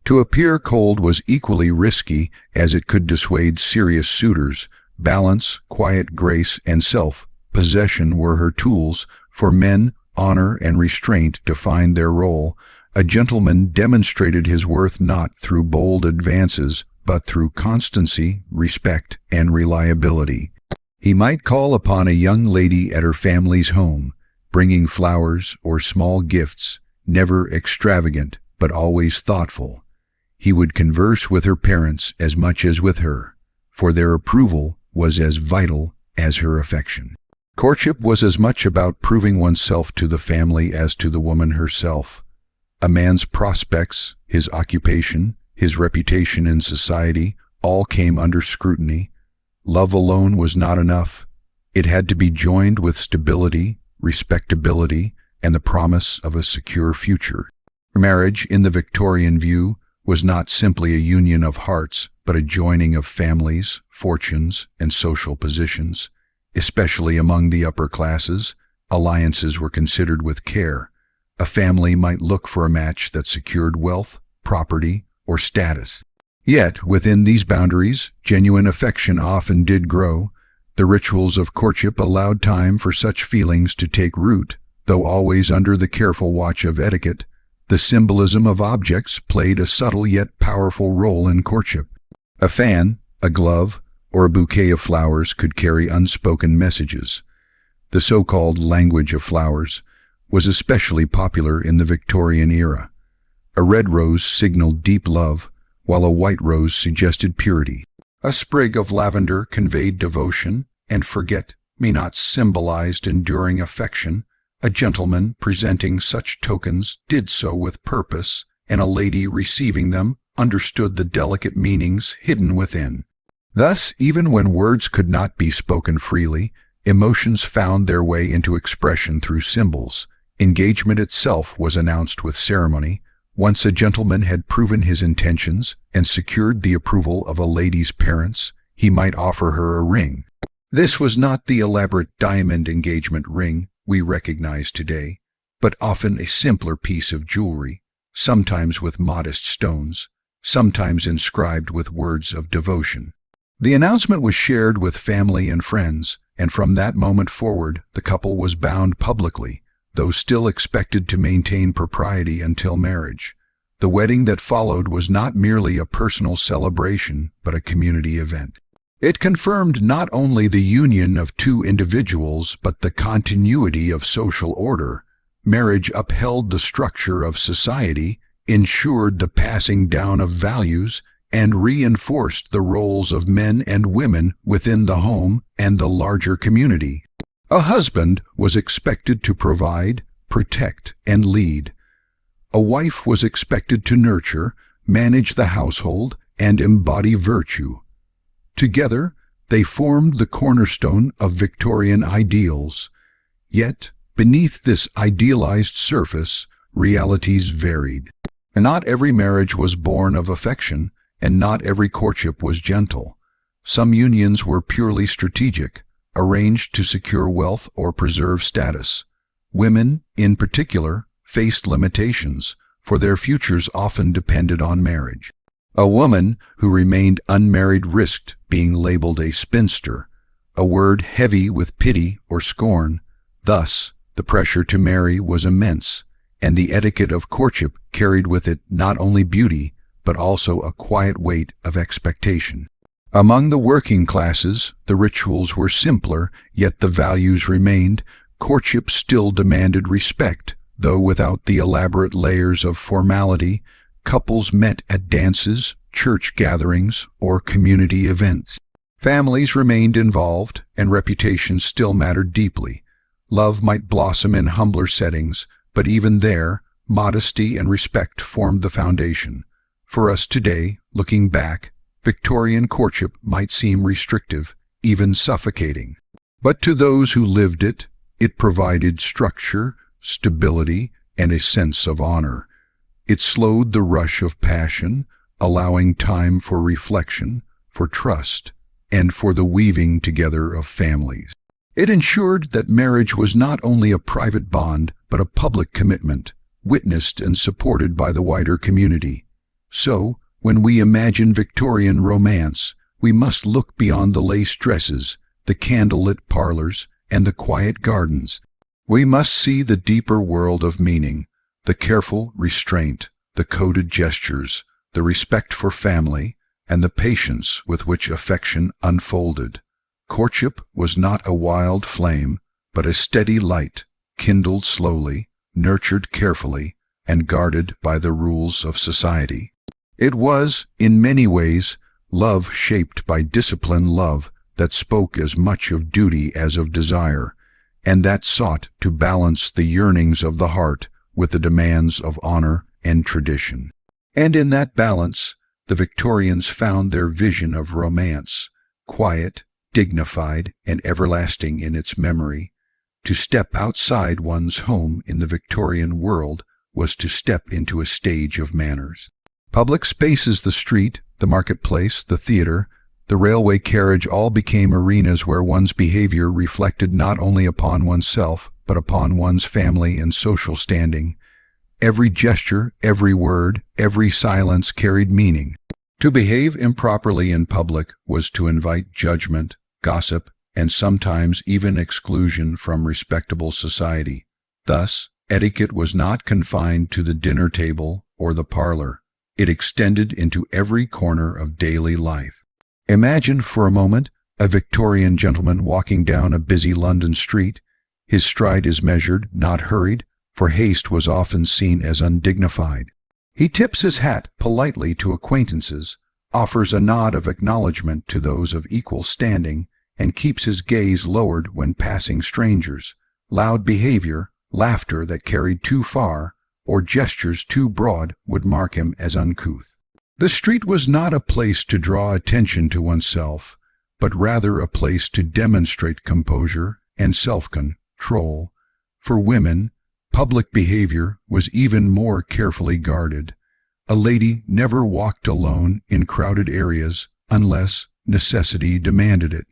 Speaker 1: To appear cold was equally risky, as it could dissuade serious suitors. Balance, quiet grace, and self-possession were her tools. For men, honor and restraint defined their role. A gentleman demonstrated his worth not through bold advances, but through constancy, respect, and reliability. He might call upon a young lady at her family's home, bringing flowers or small gifts, never extravagant, but always thoughtful. He would converse with her parents as much as with her, for their approval was as vital as her affection. Courtship was as much about proving oneself to the family as to the woman herself. A man's prospects, his occupation, his reputation in society, all came under scrutiny. Love alone was not enough. It had to be joined with stability, respectability, and the promise of a secure future. Marriage, in the Victorian view, was not simply a union of hearts, but a joining of families, fortunes, and social positions. Especially among the upper classes, alliances were considered with care. A family might look for a match that secured wealth, property, or status. Yet, within these boundaries, genuine affection often did grow. The rituals of courtship allowed time for such feelings to take root, though always under the careful watch of etiquette. The symbolism of objects played a subtle yet powerful role in courtship. A fan, a glove, or a bouquet of flowers could carry unspoken messages. The so-called language of flowers was especially popular in the Victorian era. A red rose signaled deep love, while a white rose suggested purity. A sprig of lavender conveyed devotion, and forget-me-not symbolized enduring affection. A gentleman presenting such tokens did so with purpose, and a lady receiving them understood the delicate meanings hidden within. Thus, even when words could not be spoken freely, emotions found their way into expression through symbols. Engagement itself was announced with ceremony, Once a gentleman had proven his intentions and secured the approval of a lady's parents, he might offer her a ring. This was not the elaborate diamond engagement ring we recognize today, but often a simpler piece of jewelry, sometimes with modest stones, sometimes inscribed with words of devotion. The announcement was shared with family and friends, and from that moment forward, the couple was bound publicly, though still expected to maintain propriety until marriage. The wedding that followed was not merely a personal celebration, but a community event. It confirmed not only the union of two individuals, but the continuity of social order. Marriage upheld the structure of society, ensured the passing down of values, and reinforced the roles of men and women within the home and the larger community. A husband was expected to provide, protect, and lead. A wife was expected to nurture, manage the household, and embody virtue. Together, they formed the cornerstone of Victorian ideals. Yet, beneath this idealized surface, realities varied. Not every marriage was born of affection, and not every courtship was gentle. Some unions were purely strategic, arranged to secure wealth or preserve status. Women, in particular, faced limitations, for their futures often depended on marriage. A woman who remained unmarried risked being labeled a spinster, a word heavy with pity or scorn. Thus, the pressure to marry was immense, and the etiquette of courtship carried with it not only beauty, but also a quiet weight of expectation. Among the working classes, the rituals were simpler, yet the values remained. Courtship still demanded respect, though without the elaborate layers of formality. Couples met at dances, church gatherings, or community events. Families remained involved, and reputation still mattered deeply. Love might blossom in humbler settings, but even there, modesty and respect formed the foundation. For us today, looking back, Victorian courtship might seem restrictive, even suffocating. But to those who lived it, it provided structure, stability, and a sense of honor. It slowed the rush of passion, allowing time for reflection, for trust, and for the weaving together of families. It ensured that marriage was not only a private bond, but a public commitment, witnessed and supported by the wider community. So, when we imagine Victorian romance, we must look beyond the lace dresses, the candlelit parlors, and the quiet gardens. We must see the deeper world of meaning, the careful restraint, the coded gestures, the respect for family, and the patience with which affection unfolded. Courtship was not a wild flame, but a steady light, kindled slowly, nurtured carefully, and guarded by the rules of society. It was, in many ways, love shaped by disciplined love that spoke as much of duty as of desire, and that sought to balance the yearnings of the heart with the demands of honor and tradition. And in that balance, the Victorians found their vision of romance, quiet, dignified, and everlasting in its memory. To step outside one's home in the Victorian world was to step into a stage of manners. Public spaces, the street, the marketplace, the theater, the railway carriage all became arenas where one's behavior reflected not only upon oneself, but upon one's family and social standing. Every gesture, every word, every silence carried meaning. To behave improperly in public was to invite judgment, gossip, and sometimes even exclusion from respectable society. Thus, etiquette was not confined to the dinner table or the parlor. It extended into every corner of daily life. Imagine for a moment a Victorian gentleman walking down a busy London street. His stride is measured, not hurried, for haste was often seen as undignified. He tips his hat politely to acquaintances, offers a nod of acknowledgement to those of equal standing, and keeps his gaze lowered when passing strangers. Loud behavior, laughter that carried too far, or gestures too broad would mark him as uncouth. The street was not a place to draw attention to oneself, but rather a place to demonstrate composure and self-control. For women, Public behavior was even more carefully guarded. A lady never walked alone in crowded areas unless necessity demanded it.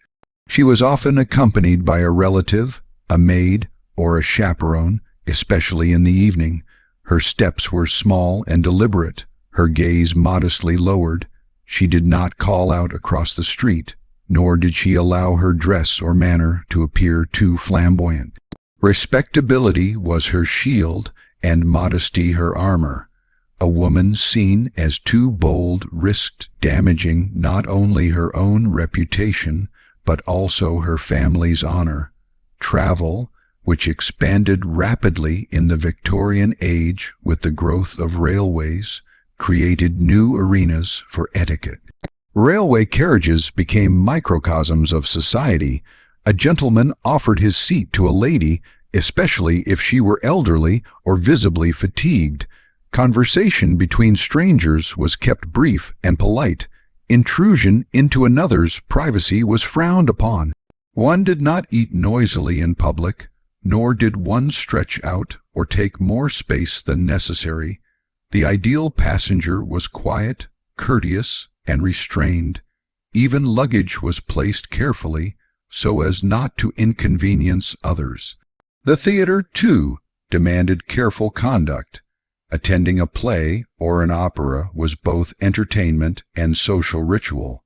Speaker 1: She was often accompanied by a relative, a maid, or a chaperone, especially in the evening. Her steps were small and deliberate, her gaze modestly lowered. She did not call out across the street, nor did she allow her dress or manner to appear too flamboyant. Respectability was her shield and modesty her armor. A woman seen as too bold risked damaging not only her own reputation, but also her family's honor. Travel, which expanded rapidly in the Victorian age with the growth of railways, created new arenas for etiquette. Railway carriages became microcosms of society. A gentleman offered his seat to a lady, especially if she were elderly or visibly fatigued. Conversation between strangers was kept brief and polite. Intrusion into another's privacy was frowned upon. One did not eat noisily in public, nor did one stretch out or take more space than necessary. The ideal passenger was quiet, courteous, and restrained. Even luggage was placed carefully so as not to inconvenience others. The theater, too, demanded careful conduct. Attending a play or an opera was both entertainment and social ritual.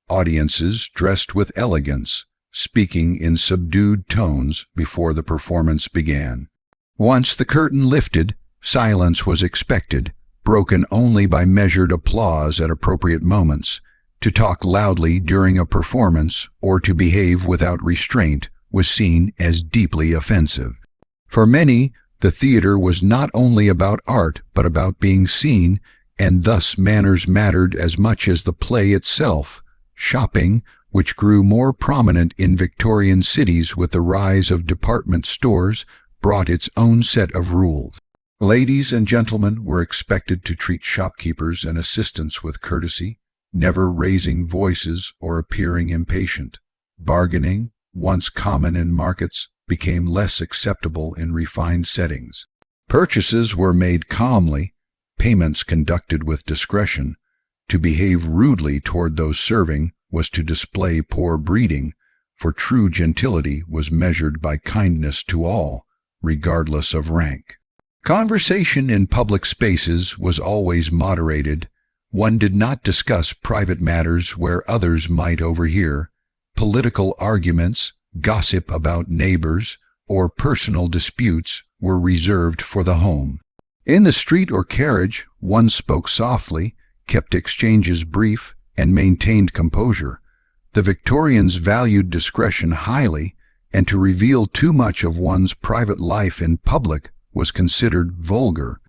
Speaker 1: Audiences dressed with elegance, speaking in subdued tones before the performance began. Once the curtain lifted, silence was expected, broken only by measured applause at appropriate moments. To talk loudly during a performance or to behave without restraint was seen as deeply offensive. For many, the theater was not only about art but about being seen, and thus manners mattered as much as the play itself. Shopping, which grew more prominent in Victorian cities with the rise of department stores, brought its own set of rules. Ladies and gentlemen were expected to treat shopkeepers and assistants with courtesy, never raising voices or appearing impatient. Bargaining, once common in markets, became less acceptable in refined settings. Purchases were made calmly, payments conducted with discretion. To behave rudely toward those serving was to display poor breeding, for true gentility was measured by kindness to all, regardless of rank. Conversation in public spaces was always moderated. One did not discuss private matters where others might overhear. Political arguments, gossip about neighbors, or personal disputes were reserved for the home. In the street or carriage, one spoke softly, kept exchanges brief, and maintained composure. The Victorians valued discretion highly, and to reveal too much of one's private life in public was considered vulgar.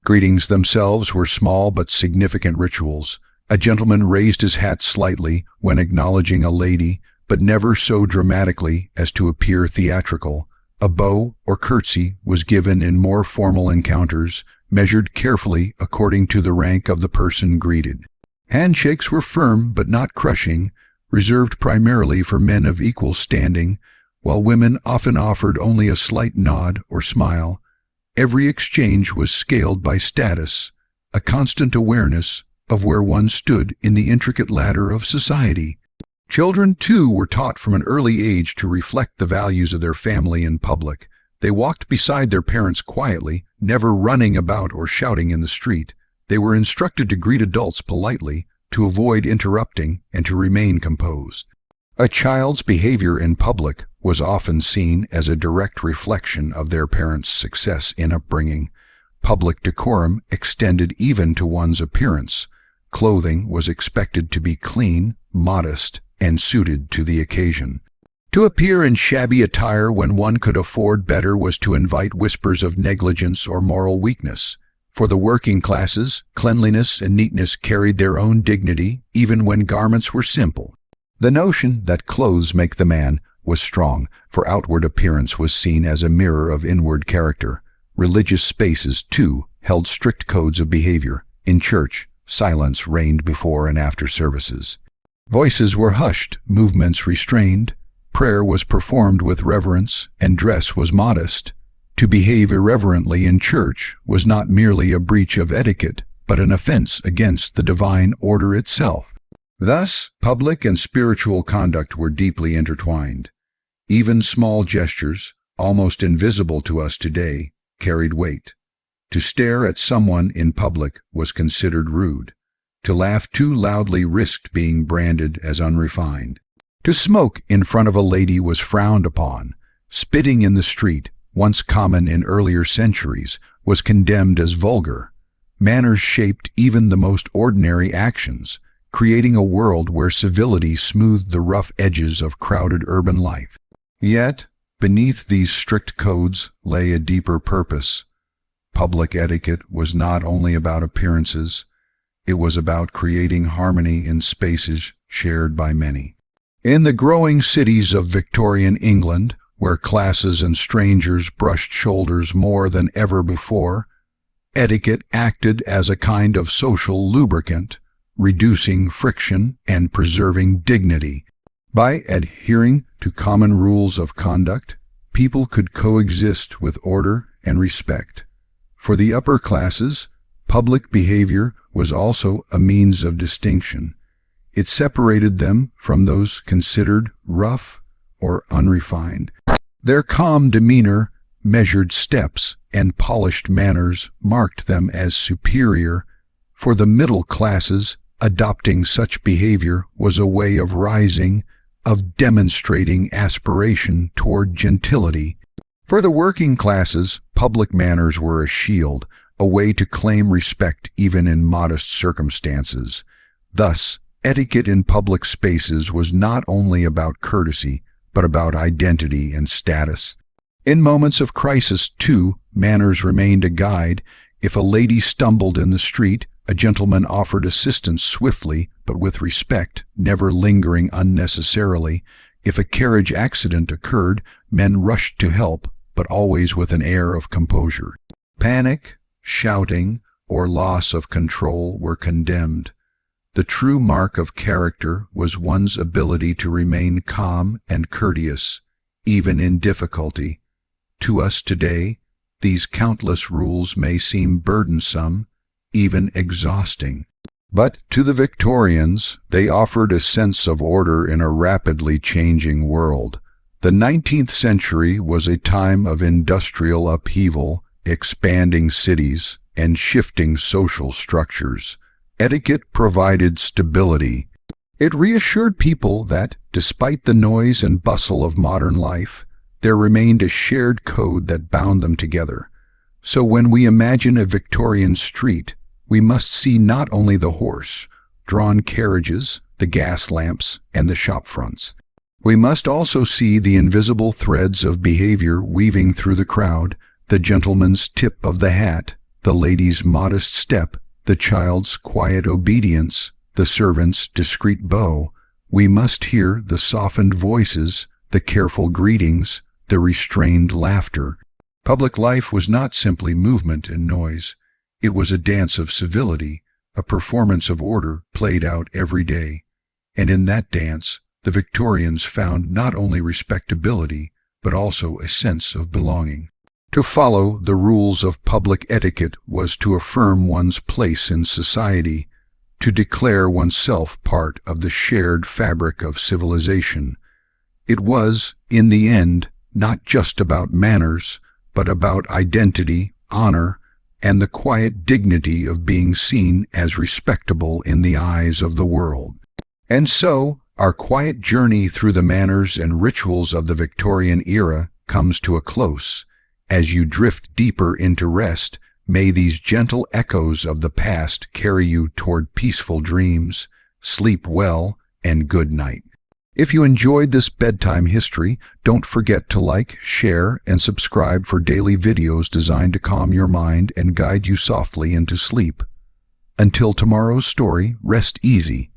Speaker 1: Greetings themselves were small but significant rituals. A gentleman raised his hat slightly when acknowledging a lady, but never so dramatically as to appear theatrical. A bow or curtsy was given in more formal encounters, measured carefully according to the rank of the person greeted. Handshakes were firm but not crushing, reserved primarily for men of equal standing, while women often offered only a slight nod or smile. Every exchange was scaled by status, a constant awareness of where one stood in the intricate ladder of society. Children, too, were taught from an early age to reflect the values of their family in public. They walked beside their parents quietly, never running about or shouting in the street. They were instructed to greet adults politely, to avoid interrupting, and to remain composed. A child's behavior in public was often seen as a direct reflection of their parents' success in upbringing. Public decorum extended even to one's appearance. Clothing was expected to be clean, modest, and suited to the occasion. To appear in shabby attire when one could afford better was to invite whispers of negligence or moral weakness. For the working classes, cleanliness and neatness carried their own dignity, even when garments were simple. The notion that clothes make the man was strong, for outward appearance was seen as a mirror of inward character. Religious spaces, too, held strict codes of behavior. In church, silence reigned before and after services. Voices were hushed, movements restrained, prayer was performed with reverence, and dress was modest. To behave irreverently in church was not merely a breach of etiquette, but an offense against the divine order itself. Thus, public and spiritual conduct were deeply intertwined. Even small gestures, almost invisible to us today, carried weight. To stare at someone in public was considered rude. To laugh too loudly risked being branded as unrefined. To smoke in front of a lady was frowned upon. Spitting in the street, once common in earlier centuries, was condemned as vulgar. Manners shaped even the most ordinary actions, creating a world where civility smoothed the rough edges of crowded urban life. Yet, beneath these strict codes lay a deeper purpose. Public etiquette was not only about appearances, it was about creating harmony in spaces shared by many. In the growing cities of Victorian England, where classes and strangers brushed shoulders more than ever before, etiquette acted as a kind of social lubricant, reducing friction and preserving dignity. By adhering to common rules of conduct, people could coexist with order and respect. For the upper classes, public behavior was also a means of distinction. It separated them from those considered rough or unrefined. Their calm demeanor, measured steps, and polished manners marked them as superior. For the middle classes, adopting such behavior was a way of rising, of demonstrating aspiration toward gentility. For the working classes, public manners were a shield, a way to claim respect even in modest circumstances. Thus, etiquette in public spaces was not only about courtesy, but about identity and status. In moments of crisis, too, manners remained a guide. If a lady stumbled in the street, a gentleman offered assistance swiftly, but with respect, never lingering unnecessarily. If a carriage accident occurred, men rushed to help, but always with an air of composure. Panic, shouting, or loss of control were condemned. The true mark of character was one's ability to remain calm and courteous, even in difficulty. To us today, these countless rules may seem burdensome, even exhausting. But to the Victorians, they offered a sense of order in a rapidly changing world. The 19th century was a time of industrial upheaval, expanding cities, and shifting social structures. Etiquette provided stability. It reassured people that, despite the noise and bustle of modern life, there remained a shared code that bound them together. So when we imagine a Victorian street, we must see not only the horse, drawn carriages, the gas lamps, and the shop fronts. We must also see the invisible threads of behavior weaving through the crowd, the gentleman's tip of the hat, the lady's modest step, the child's quiet obedience, the servant's discreet bow. We must hear the softened voices, the careful greetings, the restrained laughter. Public life was not simply movement and noise. It was a dance of civility, a performance of order played out every day. And in that dance, the Victorians found not only respectability, but also a sense of belonging. To follow the rules of public etiquette was to affirm one's place in society, to declare oneself part of the shared fabric of civilization. It was, in the end, not just about manners, but about identity, honor, and the quiet dignity of being seen as respectable in the eyes of the world. And so, our quiet journey through the manners and rituals of the Victorian era comes to a close. As you drift deeper into rest, may these gentle echoes of the past carry you toward peaceful dreams. Sleep well, and good night. If you enjoyed this bedtime history, don't forget to like, share, and subscribe for daily videos designed to calm your mind and guide you softly into sleep. Until tomorrow's story, rest easy.